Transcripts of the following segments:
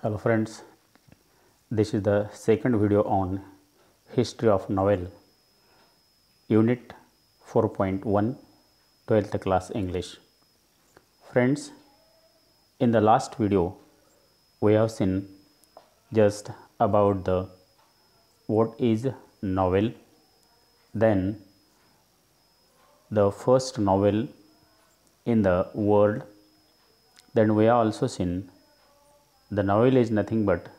Hello friends, this is the second video on history of novel, unit 4.1, 12th class English. Friends, in the last video we have seen just about the what is novel, then the first novel in the world, then we have also seen the novel is nothing but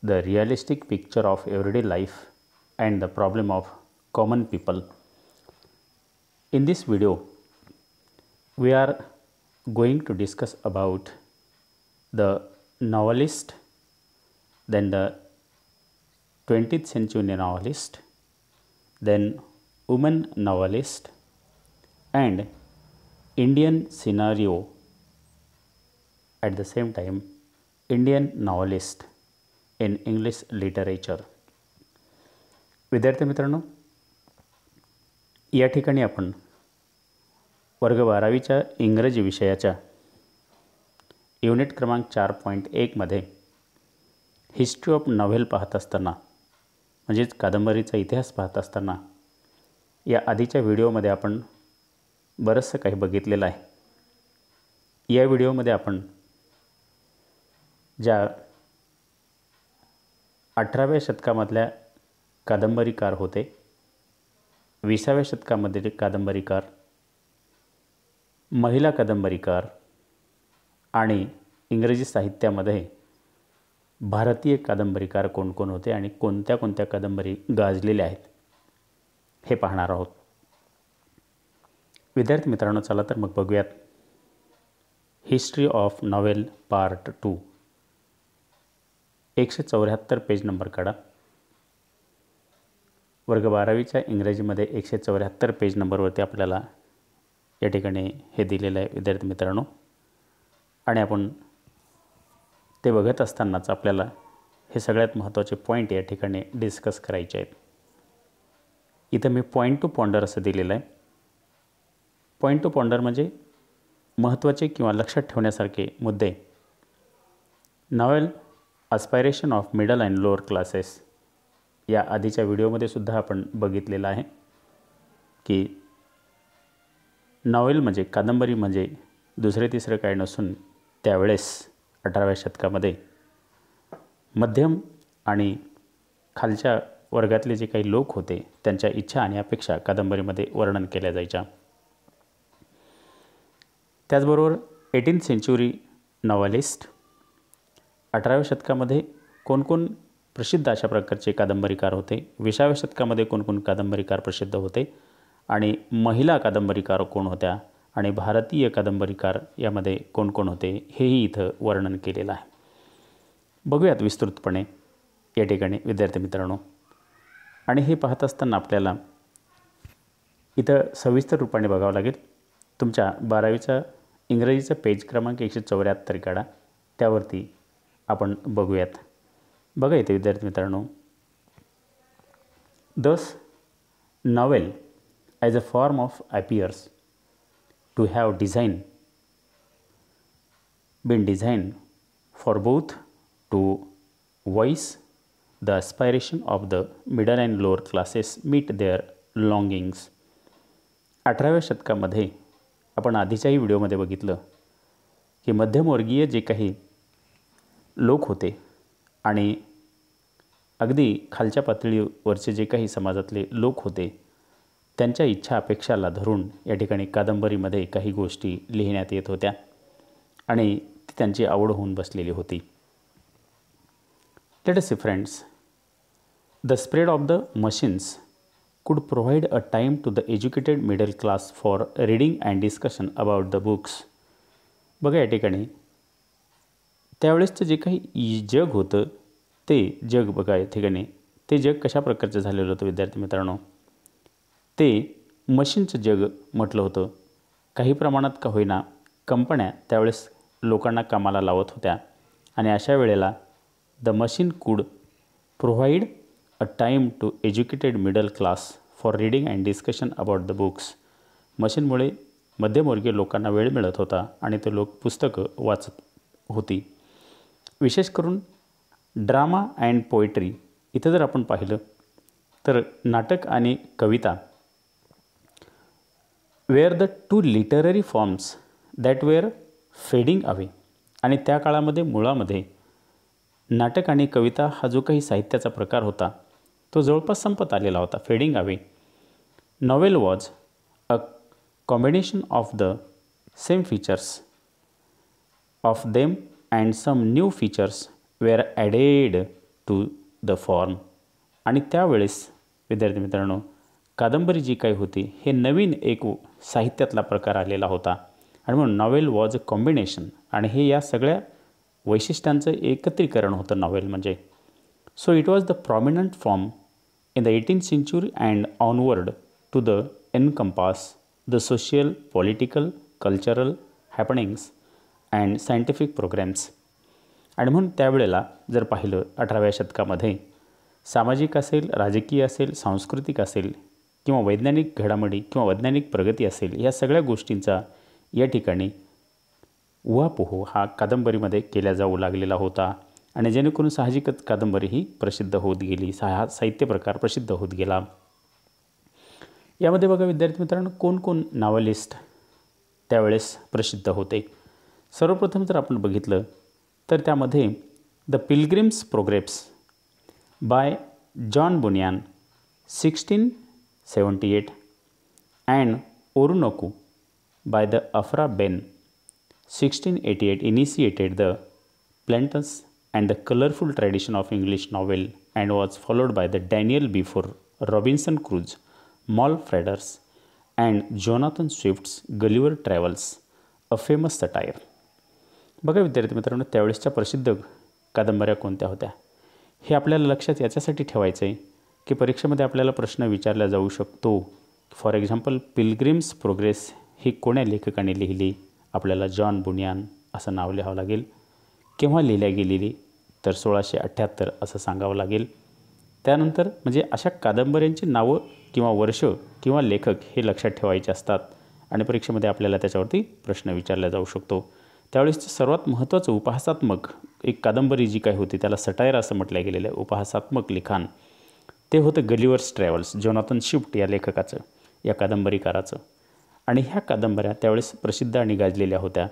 the realistic picture of everyday life and the problem of common people. In this video, we are going to discuss about the novelist, then the 20th century novelist, then woman novelist, and Indian scenario at the same time Indian novelist in English literature. विद्यार्थी मित्रांनो, या ठिकाणी आपण वर्ग 12वीच्या इंग्रजी विषयाच्या unit क्रमांक 4.1 मध्ये हिस्ट्री ऑफ नॉव्हेल पाहत असताना म्हणजेच कादंबरीचा इतिहास पाहत असताना या आधीच्या व्हिडिओमध्ये आपण बरंचसं काही बघितलेलं आहे. या व्हिडिओमध्ये आपण ज्या 18व्या शतकामधल्या कादंबरीकार होते, 20व्या शतकामधले कादंबरीकार, महिला कादंबरीकार आणि इंग्रजी साहित्यामध्ये भारतीय कादंबरीकार कोण कोण होते आणि कोणत्या कोणत्या कादंबरी गाजलेल्या आहेत हे पाहणार आहोत. विद्यार्थी मित्रांनो, चला तर मग बघूयात history of novel part 2. 174 page number काढा. वर्ग 12वीच्या इंग्रजीमध्ये 174 पेज नंबरवरती आपल्याला या ठिकाणी हे दिलेलं आहे विद्यार्थी मित्रांनो. आणि आपण ते बघत असतानाच आपल्याला हे सगळ्यात महत्त्वाचे पॉईंट या ठिकाणी डिस्कस करायचे आहेत. इथं मी पॉईंट टू पॉन्डर असं दिलेलं आहे. पॉईंट टू पॉन्डर म्हणजे महत्त्वाचे किंवा लक्षात ठेवण्यासारखे मुद्दे. Novel aspiration of middle and lower classes या आधीच्या व्हिडिओमध्ये सुद्धा आपण बघितलेलं आहे की नॉव्हेल म्हणजे कादंबरी म्हणजे दुसरे तिसरे काय नसून त्यावेळेस 18व्या शतकामध्ये मध्यम आणि खालच्या वर्गातले जे काही लोक होते त्यांच्या इच्छा आणि अपेक्षा कादंबरीमध्ये वर्णन केल्या जायच्या. त्याचबरोबर 18th सेंचुरी नॉव्हेलिस्ट, 18व्या शतकामध्ये कोणकोण प्रसिद्ध अशा प्रकारचे कादंबरीकार होते, 20व्या शतकामध्ये कोणकोण कादंबरीकार प्रसिद्ध होते आणि महिला कादंबरीकार कोण होत्या आणि भारतीय कादंबरीकार यामध्ये कोण कोण होते हेही इथं वर्णन केलेलं आहे. बघूयात विस्तृतपणे या ठिकाणी विद्यार्थी मित्रांनो. आणि हे पाहत असताना आपल्याला इथं सविस्तर रूपाने बघावं लागेल. तुमच्या 12वीचा इंग्रजीचा पेज क्रमांक 174 काढा, त्यावरती आपण बघूयात. बघा इथे विद्यार्थी मित्रांनो, दस novel as a form of appears to have been designed for both to voice the aspiration of the middle and lower classes meet their longings. 18व्या शतकामध्ये आपण आधीच्याही व्हिडिओमध्ये बघितलं की मध्यमवर्गीय जे काही लोक होते आणि अगदी खालच्या पातळीवरचे जे काही समाजातले लोक होते त्यांच्या इच्छा अपेक्षाला धरून या ठिकाणी कादंबरीमध्ये काही गोष्टी लिहिण्यात येत होत्या आणि ती त्यांची आवड होऊन बसलेली होती. Let us see friends, the spread of the machines could provide a time to the educated middle class for reading and discussion about the books. बघा या ठिकाणी त्यावेळेसचं जे काही जग होतं ते जग बघा या ठिकाणी ते जग कशा प्रकारचं झालेलं होतं विद्यार्थी मित्रांनो. ते मशीनचं जग म्हटलं होतं. काही प्रमाणात का होईना कंपन्या त्यावेळेस लोकांना कामाला लावत होत्या आणि अशा वेळेला द मशीन कुड provide a time to educated middle class for reading and discussion about the books. मशीनमुळे मध्यमवर्गीय लोकांना वेळ मिळत होता आणि ते लोक पुस्तकं वाचत होती. विशेष करून ड्रामा अँड पोएट्री इथं जर आपण पाहिलं तर नाटक आणि कविता were the two literary forms that were fading away. आणि त्या काळामध्ये मुळामध्ये नाटक आणि कविता हा जो काही साहित्याचा प्रकार होता तो जवळपास संपत आलेला होता, fading away. Novel was a combination of the same features of them and some new features were added to the form. आणि त्यावेळेस विद्यार्थी मित्रांनो कादंबरी जी काही होती हे नवीन एक साहित्यातला प्रकार आलेला होता आणि म्हणून नॉवेल वॉज अ कॉम्बिनेशन. आणि हे या सगळ्या वैशिष्ट्यांचं एकत्रीकरण होतं नॉवेल म्हणजे. So it was the prominent form in the 18th century and onward to the encompass the social, political, cultural happenings and scientific programmes. आणि म्हणून त्यावेळेला जर पाहिलं 18व्या शतकामध्ये सामाजिक असेल, राजकीय असेल, सांस्कृतिक असेल किंवा वैज्ञानिक घडामोडी किंवा वैज्ञानिक प्रगती असेल, या सगळ्या गोष्टींचा या ठिकाणी उहापोह हा कादंबरीमध्ये केला जाऊ लागलेला होता. आणि जेणेकरून साहजिकच कादंबरी ही प्रसिद्ध होत गेली, साहित्य प्रकार प्रसिद्ध होत गेला. यामध्ये बघा विद्यार्थी मित्रांनो कोण नॉव्हलिस्ट त्यावेळेस प्रसिद्ध होते. सर्वप्रथम जर आपण बघितलं तर त्यामध्ये the Pilgrim's Progress by John Bunyan 1678 and Oroonoko by the Afra Ben 1688 initiated the Plantas and the colorful tradition of English novel and was followed by the Daniel Defoe, Robinson Crusoe, Moll Flanders and Jonathan Swift's Gulliver Travels, a famous satire. बघा विद्यार्थी मित्रांनो त्यावेळेसच्या प्रसिद्ध कादंबऱ्या कोणत्या होत्या हे आपल्याला लक्षात याच्यासाठी ठेवायचं आहे की परीक्षेमध्ये आपल्याला प्रश्न विचारला जाऊ शकतो. फॉर एक्झाम्पल पिलग्रिम्स प्रोग्रेस ही कोण्या लेखकाने लिहिली, आपल्याला जॉन बुनियान असं नाव लिहावं लागेल. केव्हा लिहिल्या गेलेली तर 1678 असं सांगावं लागेल. त्यानंतर म्हणजे अशा कादंबऱ्यांची नावं किंवा वर्ष किंवा लेखक हे लक्षात ठेवायचे असतात आणि परीक्षेमध्ये आपल्याला त्याच्यावरती प्रश्न विचारला जाऊ शकतो. त्यावेळेसचं सर्वात महत्त्वाचं उपहासात्मक एक कादंबरी जी काही होती त्याला सटायर असं म्हटलं गेलेलं आहे, उपहासात्मक लिखाण, ते होतं गलिवर्स ट्रॅव्हल्स, जोनाथन स्विफ्ट या लेखकाचं, या कादंबरीकाराचं. आणि ह्या कादंबऱ्या त्यावेळेस प्रसिद्ध आणि गाजलेल्या होत्या.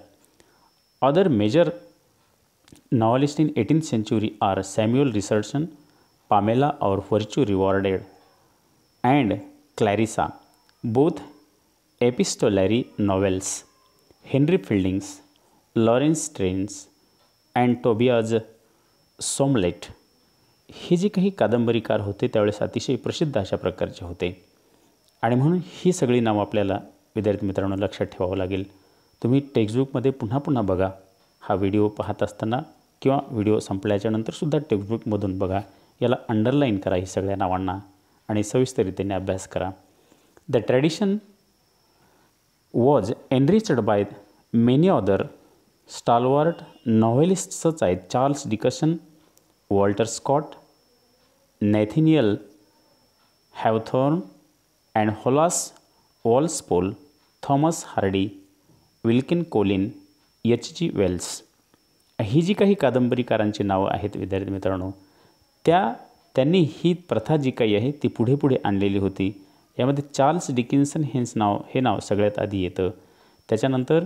Other major novelists in 18th century are Samuel Richardson, Pamela or Virtue Rewarded and Clarissa, both epistolary novels, Henry Fielding's, Laurence Sterne's and Tobias Smollett. हे जे काही कादंबरीकार होते त्यावेळेस अतिशय प्रसिद्ध अशा प्रकारचे होते. आणि म्हणून ही सगळी नावं आपल्याला विद्यार्थी मित्रांनो लक्षात ठेवावं लागेल. तुम्ही टेक्स्टबुकमध्ये पुन्हा बघा, हा व्हिडिओ पाहत असताना किंवा व्हिडिओ संपल्याच्या नंतरसुद्धा टेक्स्टबुकमधून बघा, याला अंडरलाईन करा ही सगळ्या नावांना आणि सविस्तररीतीने अभ्यास करा. The tradition was enriched by many other stalwart novelist such आहेत Charles Dickenson, Walter Scott, Nathaniel Hawthorne and Horace Walpole, Thomas Hardy, Wilkie Collins, H.G. Wells. ही जी काही कादंबरीकारांची नावं आहेत विद्यार्थी मित्रांनो त्यांनी ही प्रथा जी काही आहे ती पुढे आणलेली होती. यामध्ये चार्ल्स डिकिन्सन हे नाव सगळ्यात आधी येतं. त्याच्यानंतर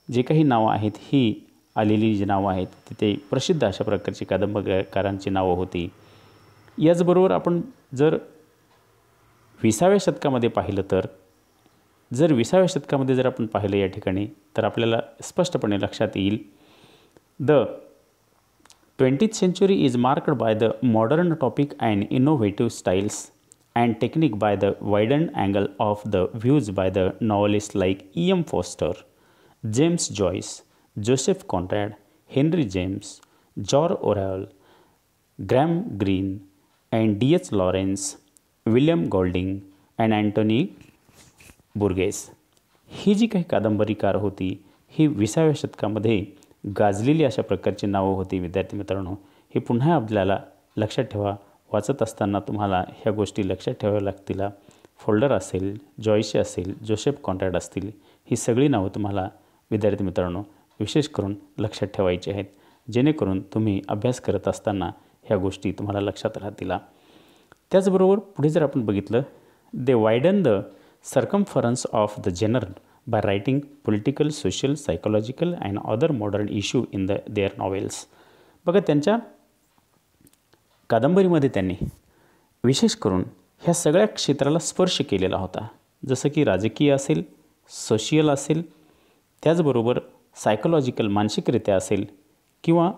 जे काही नावं आहेत ही आलेली जी नावं आहेत तिथे प्रसिद्ध अशा प्रकारची कादंबरीकारांची नावं होती. याचबरोबर आपण जर 20व्या शतकामध्ये पाहिलं तर जर आपण पाहिलं या ठिकाणी तर आपल्याला स्पष्टपणे लक्षात येईल the 20th century is marked by the modern topic and innovative styles and technique by the widened angle of the views by the novelists like E.M. Forster, James Joyce, Joseph Conrad, Henry James, George Orwell, Graham Greene and D.H. Lawrence, William Golding and Anthony Burgess. ही जी काही कादंबरीकार होती ही 20व्या शतकामध्ये गाजलेली अशा प्रकारची नावं होती. विद्यार्थी मित्रांनो हे पुन्हा आपल्याला लक्षात ठेवा, वाचत असताना तुम्हाला ह्या गोष्टी लक्षात ठेवाव्या लागतील. फोल्डर असेल, जॉयसी असेल, जोसेफ कॉन्रॅड असतील, ही सगळी नावं तुम्हाला विद्यार्थी मित्रांनो विशेष करून लक्षात ठेवायची आहेत जेणेकरून तुम्ही अभ्यास करत असताना ह्या गोष्टी तुम्हाला लक्षात राहतील. त्याचबरोबर पुढे जर आपण बघितलं, they widen the circumference of the general by writing political, social, psychological and other modern issue in their novels. बघा, त्यांच्या कादंबरीमध्ये त्यांनी विशेष करून ह्या सगळ्या क्षेत्राला स्पर्श केलेला होता, जसं की राजकीय असेल, सोशियल असेल, त्याचबरोबर सायकोलॉजिकल मानसिकरित्या असेल, किंवा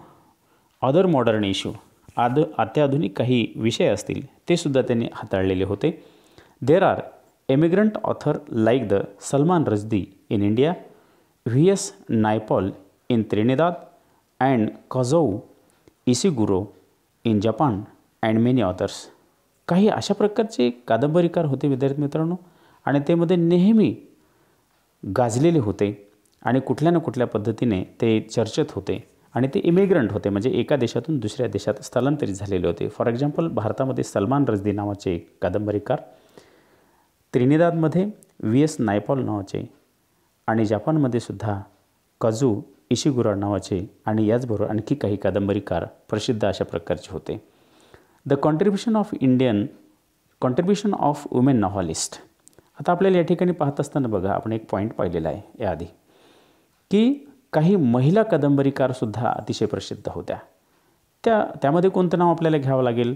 अदर मॉडर्न इश्यू अत्याधुनिक काही विषय असतील ते सुद्धा त्यांनी हाताळलेले होते. There are emigrant author like the Salman Rushdie in India, V S. Naipaul in Trinidad and Kazuo Ishiguro in Japan and many authors. काही अशा प्रकारचे कादंबरीकार होते विद्यार्थी मित्रांनो, आणि त्यामध्ये नेहमी गाजलेले होते आणि कुठल्या ना कुठल्या पद्धतीने ते चर्चेत होते, आणि ते इमिग्रंट होते, म्हणजे एका देशातून दुसऱ्या देशात स्थलांतरित झालेले होते. फॉर एक्झाम्पल, भारतामध्ये सलमान रश्दी नावाचे एक कादंबरीकार, त्रिनिदादमध्ये व्ही.एस. नायपॉल नावाचे, आणि जपानमध्ये सुद्धा काझुओ इशिगुरो नावाचे, आणि याचबरोबर आणखी काही कादंबरीकार प्रसिद्ध अशा प्रकारचे होते. The contribution of women novelist. आता आपल्याला या ठिकाणी पाहत असताना बघा, आपण एक पॉईंट पाहिलेला आहे याआधी, की काही महिला कादंबरीकारसुद्धा अतिशय प्रसिद्ध होत्या. त्यामध्ये कोणतं नाव आपल्याला घ्यावं लागेल?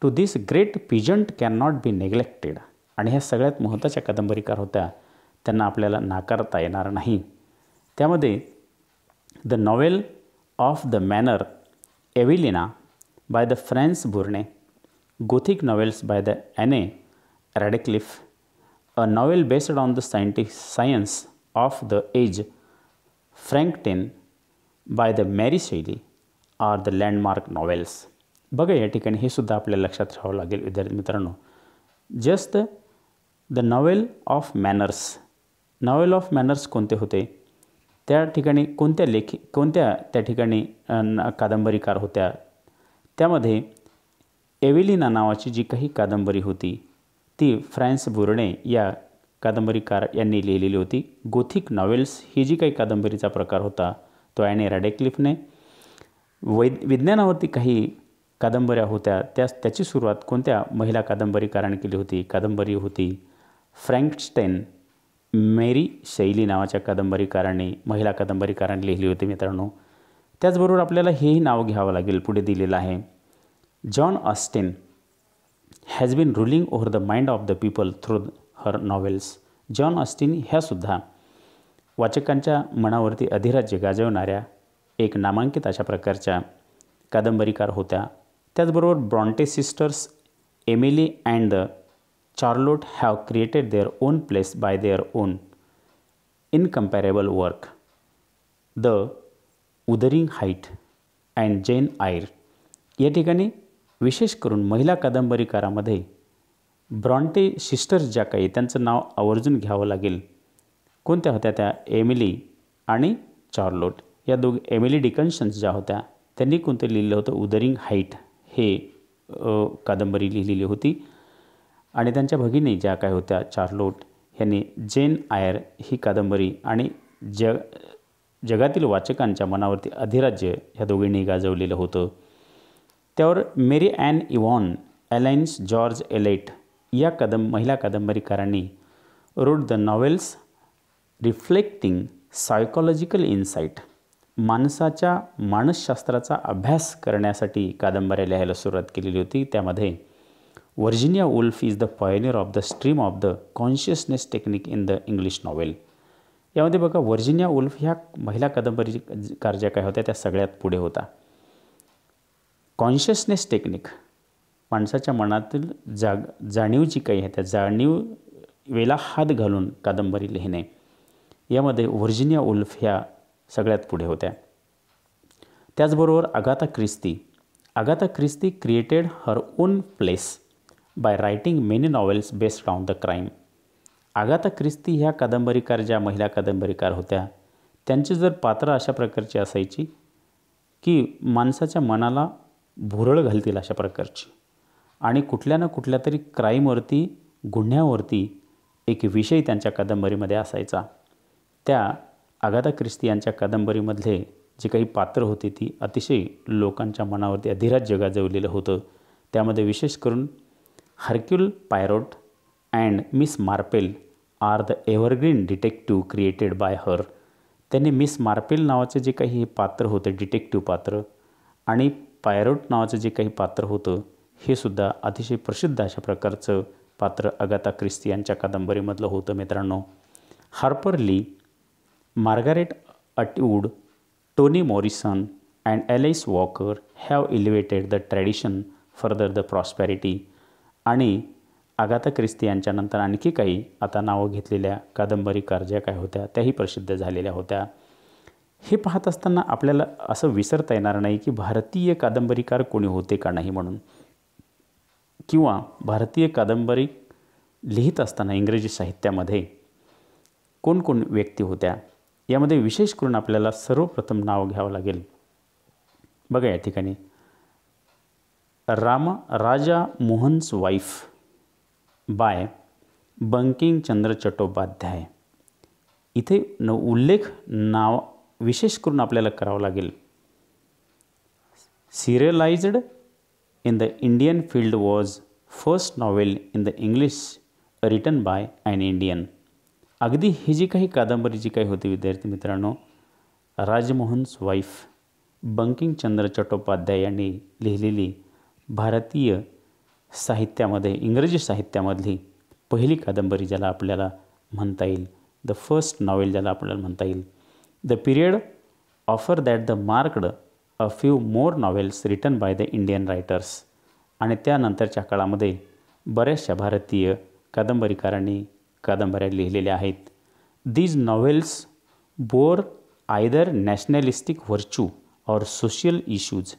To this great peasant can not be neglected. आणि ह्या सगळ्यात महत्त्वाच्या कादंबरीकार होत्या, त्यांना आपल्याला नाकारता येणार नाही. त्यामध्ये the novel of the manner Evelina by the Frances Burney, gothic novels by the Anne Radcliffe, a novel based on the science of the age Frankenstein by the Mary Shelley R the landmark novels. बघा, या ठिकाणी हे सुद्धा आपल्याला लक्षात ठेवावं लागेल विद्यार्थी मित्रांनो. Just the novel of manners कोणते होते, त्या ठिकाणी कोणत्या त्या ठिकाणी कादंबरीकार होत्या, त्यामध्ये एव्हेलिना नावाची जी काही कादंबरी होती ती फ्रान्स बुर्ने या कादंबरीकार यांनी लिहिलेली होती. गोथिक नॉवेल्स ही जी काही कादंबरीचा प्रकार होता तो ॲने रॅडक्लिफने. विज्ञानावरती काही कादंबऱ्या होत्या, त्याची सुरुवात कोणत्या महिला कादंबरीकारांनी केली होती? कादंबरी होती फ्रँकस्टेन, मेरी शैली नावाच्या महिला कादंबरीकारांनी लिहिली होती मित्रांनो. त्याचबरोबर आपल्याला हेही नाव घ्यावं लागेल, पुढे दिलेलं आहे, John Austen has been ruling over the mind of the people through her novels. John Austen ह्यासुद्धा वाचकांच्या मनावरती अधिराज्य गाजवणाऱ्या एक नामांकित अशा प्रकारच्या कादंबरीकार होत्या. त्याचबरोबर Bronte sisters, Emily and the Charlotte have created their own place by their own incomparable work, the Wuthering Height and Jane Eyre. या ठिकाणी विशेष करून महिला कादंबरीकारामध्ये ब्रॉन्टे सिस्टर्स ज्या काही, त्यांचं नाव आवर्जून घ्यावं लागेल. कोणत्या होत्या त्या? एमिली आणि चार्लोट. या एमिली डिकन्सन्स ज्या होत्या त्यांनी कोणतं लिहिलं होतं? उदरिंग हाईट हे कादंबरी लिहिलेली होती. आणि त्यांच्या भगिनी ज्या काय होत्या चार्लोट, यांनी जेन आयर ही कादंबरी आणि जगातील वाचकांच्या मनावरती अधिराज्य ह्या दोघींनी गाजवलेलं होतं. त्यावर Mary Ann Evans, alias George Eliot या महिला कादंबरीकारांनी wrote the novels reflecting psychological insight. माणसाच्या मानसशास्त्राचा अभ्यास करण्यासाठी कादंबऱ्या लिहायला सुरुवात केलेली होती. त्यामध्ये Virginia Woolf is the pioneer of the stream of the consciousness technique in the English novel. यामध्ये बघा, व्हर्जिनिया वुल्फ ह्या महिला कादंबरीकार ज्या काय होत्या त्या सगळ्यात पुढे होता. कॉन्शियसनेस टेक्निक, माणसाच्या मनातील जाणीव जी काही आहे त्या जाणीवेला हात घालून कादंबरी लिहिणे, यामध्ये व्हर्जिनिया वुल्फ ह्या सगळ्यात पुढे होत्या. त्याचबरोबर अगाथा ख्रिस्ती created her own place bye writing many novels based on the crime. Agatha ख्रिस्ती ह्या कादंबरीकार ज्या महिला कादंबरीकार होत्या त्यांची जर पात्र अशा प्रकारची असायची की माणसाच्या मनाला भुरळ घालतील अशा प्रकारची, आणि कुठल्या ना कुठल्या तरी क्राईमवरती, गुन्ह्यावरती एक विषय त्यांच्या कादंबरीमध्ये असायचा. त्या अगाथा ख्रिस्ती यांच्या कादंबरीमधले जी काही पात्र होती ती अतिशय लोकांच्या मनावरती अधिराज्य गाजवलेलं होतं. त्यामध्ये विशेष करून Hercule Poirot and Miss Marple are the evergreen detective created by her. त्यांनी मिस मार्पेल नावाचे जे काही पात्र होतं डिटेक्टिव्ह पात्र आणि पायरोट नावाचं जे काही पात्र होतं हे सुद्धा अतिशय प्रसिद्ध अशा प्रकारचं पात्र अगाथा ख्रिस्ती यांच्या कादंबरीमधलं होतं मित्रांनो. Harper Lee, Margaret Atwood, Toni Morrison and Alice Walker have elevated the tradition further the prosperity. आणि अगाथा ख्रिस्ती यांच्यानंतर आणखी काही आता नावं घेतलेल्या कादंबरीकार ज्या काय होत्या त्याही प्रसिद्ध झालेल्या होत्या. हे पाहत असताना आपल्याला असं विसरता येणार नाही की भारतीय कादंबरीकार कोणी होते का नाही म्हणून, किंवा भारतीय कादंबरी लिहित असताना इंग्रजी साहित्यामध्ये कोण व्यक्ती होत्या. यामध्ये विशेष करून आपल्याला सर्वप्रथम नाव घ्यावं लागेल. बघा या ठिकाणी राजा मोहन्स वाईफ बाय बंकिमचंद्र चट्टोपाध्याय. इथे उल्लेख नाव विशेष करून आपल्याला करावं लागेल. Serialised in the Indian Field was first novel in the English written by an Indian. अगदी ही जी काही कादंबरी जी काही होती विद्यार्थी मित्रांनो, राजमोहन्स वाईफ बंकिमचंद्र चट्टोपाध्याय यांनी लिहिलेली भारतीय साहित्यामध्ये इंग्रजी साहित्यामधली पहिली कादंबरी ज्याला आपल्याला म्हणता येईल, द फर्स्ट नॉवेल ज्याला आपल्याला म्हणता येईल. The period after that the marked a few more novels written by the Indian writers. आणि त्यानंतरच्या काळामध्ये बऱ्याचशा भारतीय कादंबरीकारांनी कादंबऱ्या लिहिलेल्या आहेत. These novels bore either nationalistic virtue और social issues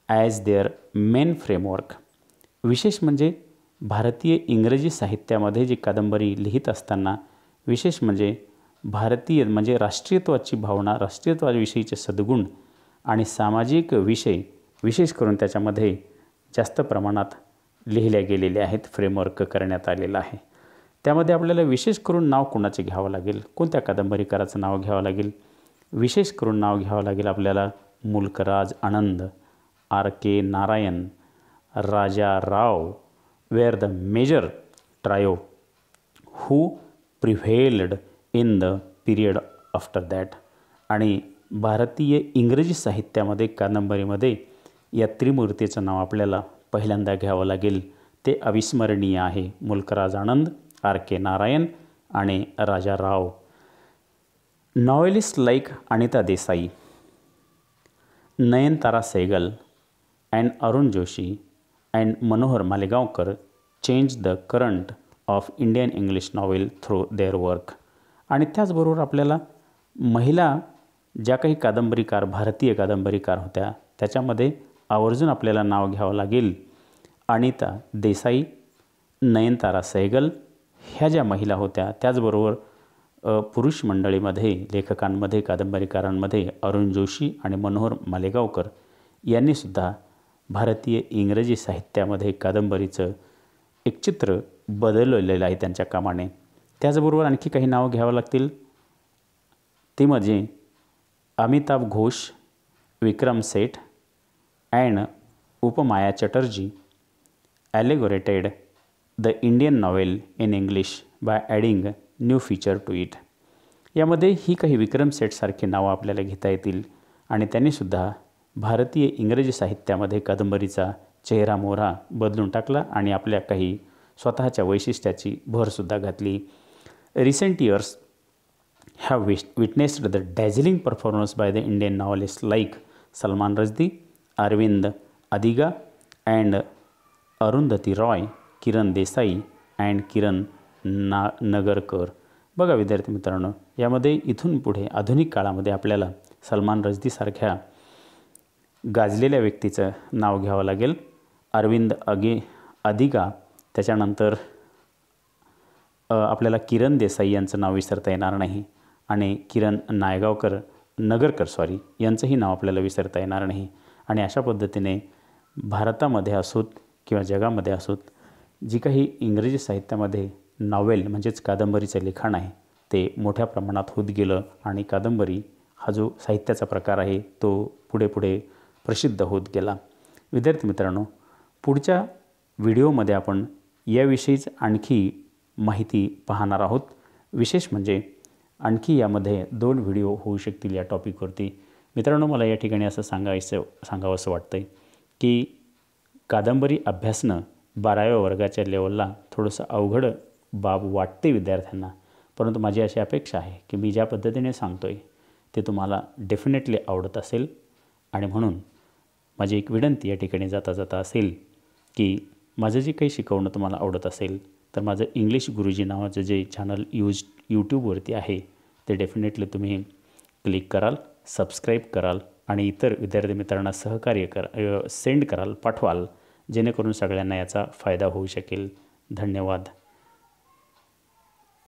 as their main framework. विशेष म्हणजे भारतीय इंग्रजी साहित्यामध्ये जी कादंबरी लिहित असताना विशेष म्हणजे भारतीय म्हणजे राष्ट्रीयत्वाची भावना, राष्ट्रीयत्वाविषयीचे सद्गुण आणि सामाजिक विषय विशेष करून त्याच्यामध्ये जास्त प्रमाणात लिहिल्या गेलेले आहेत, फ्रेमवर्क करण्यात आलेलं आहे. त्यामध्ये आपल्याला विशेष करून नाव कोणाचे घ्यावं लागेल, कोणत्या कादंबरीकाराचं नाव घ्यावं लागेल, विशेष करून नाव घ्यावं लागेल आपल्याला Mulkraj Anand, R K Narayan, Raja Rao were the major trio who prevailed in the period after that. आणि भारतीय इंग्रजी साहित्यामध्ये कादंबरीमध्ये या त्रिमूर्तीचं नाव आपल्याला पहिल्यांदा घ्यावं लागेल. ते अविस्मरणीय आहे. मुल्कराज आनंद, आर के नारायण आणि Raja Rao. Novelist like Anita Desai, Nayantara Sahgal and Arun Joshi and Manohar Malgonkar change the current of Indian English novel through their work. आणि त्याचबरोबर आपल्याला महिला ज्या काही कादंबरीकार भारतीय कादंबरीकार होत्या त्याच्यामध्ये आवर्जून आपल्याला नाव घ्यावं लागेल. अनिता देसाई, नयनतारा सहगल ह्या ज्या महिला होत्या, त्याचबरोबर पुरुष मंडळीमध्ये लेखकांमध्ये कादंबरीकारांमध्ये अरुण जोशी आणि मनोहर मालेगावकर यांनीसुद्धा भारतीय इंग्रजी साहित्यामध्ये कादंबरीचं एक चित्र बदललेलं आहे त्यांच्या कामाने. त्याचबरोबर आणखी काही नावं घ्यावं लागतील. ते म्हणजे Amitav Ghosh, Vikram Seth and Upamanyu Chatterjee allegorated the Indian novel in English by adding new feature to it. यामध्ये ही काही विक्रम सेठसारखी नावं आपल्याला घेता येतील आणि त्यांनीसुद्धा भारतीय इंग्रजी साहित्यामध्ये कादंबरीचा चेहरा मोहरा बदलून टाकला आणि आपल्या काही स्वतःच्या वैशिष्ट्याची भरसुद्धा घातली. Recent years have witnessed the dazzling performance by the Indian novelist like Salman Rushdie, Aravind Adiga and Arundhati Roy, Kiran Desai and Kiran Nagarkar. बघा विद्यार्थी मित्रांनो, यामध्ये इथून पुढे आधुनिक काळामध्ये आपल्याला सलमान रश्दीसारख्या गाजलेल्या व्यक्तीचं नाव घ्यावं लागेल. अरविंद अदिगा, त्याच्यानंतर आपल्याला किरण देसाई यांचं नाव विसरता येणार नाही आणि किरण नगरकर यांचंही नाव आपल्याला विसरता येणार नाही. आणि अशा पद्धतीने भारतामध्ये असोत किंवा जगामध्ये असोत जी काही इंग्रजी साहित्यामध्ये नॉवेल म्हणजेच कादंबरीचं लिखाण आहे ते मोठ्या प्रमाणात होत गेलं आणि कादंबरी हा जो साहित्याचा प्रकार आहे तो पुढे पुढे प्रसिद्ध होत गेला. विद्यार्थी मित्रांनो, पुढच्या व्हिडिओमध्ये आपण याविषयीच आणखी माहिती पाहणार आहोत. विशेष म्हणजे आणखी यामध्ये 2 व्हिडिओ होऊ शकतील या टॉपिकवरती. मित्रांनो, मला या ठिकाणी असं सांगावंसं वाटतं आहे की कादंबरी अभ्यासणं 12व्या वर्गाच्या लेवलला थोडंसं अवघड बाब वाटते विद्यार्थ्यांना, परंतु माझी अशी अपेक्षा आहे की मी ज्या पद्धतीने सांगतो आहे ते तुम्हाला डेफिनेटली आवडत असेल. आणि म्हणून माझी एक विनंती या ठिकाणी जाता जाता असेल की माझं जे काही शिकवणं तुम्हाला आवडत असेल तर माझं इंग्लिश गुरुजी नावाचं जे चॅनल यूट्यूबवरती आहे ते डेफिनेटली तुम्ही क्लिक कराल, सबस्क्राईब कराल आणि इतर विद्यार्थी मित्रांना सेंड कराल, पाठवाल, जेणेकरून सगळ्यांना याचा फायदा होऊ शकेल. धन्यवाद.